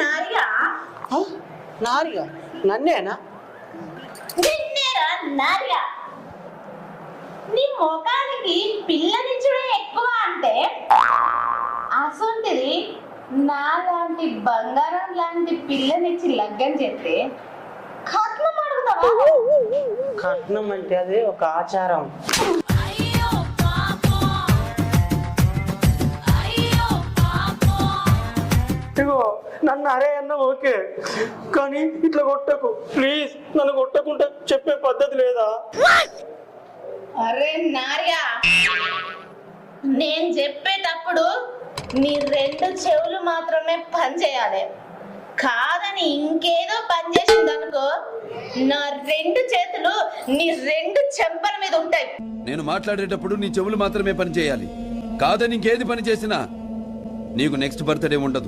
నారిగా నారిగా నన్నేనా? నిన్నేరా నారిగా. నీ ముఖానికి పిల్లనిచ్చుడే ఎక్కువ అంటే అసొంటిది నా లాంటి బంగారం లాంటి పిల్లనిచ్చి లగ్గం చేస్తే కట్నం అడుగుతావా? కట్నం అంటే అది ఒక ఆచారం. ఇగో నన్ను అరే అన్న ఓకే, కానీ ఇట్లా కొట్టకు ప్లీజ్. నన్ను కొట్టకుంటే చెప్పే పద్ధతి లేదా? అరే నార్యా, నేను చెప్పేటప్పుడు నీ రెండు చెవులు మాత్రమే పని చేయాలి. కాదని ఇంకేదో పని చేసిందనుకో, నా రెండు చేతులు నీ రెండు చెంపల మీద ఉంటాయి. నేను మాట్లాడేటప్పుడు నీ చెవులు మాత్రమే పని చేయాలి. కాదని ఇంకేది పని చేసినా నీకు నెక్స్ట్ బర్త్డే ఉండదు.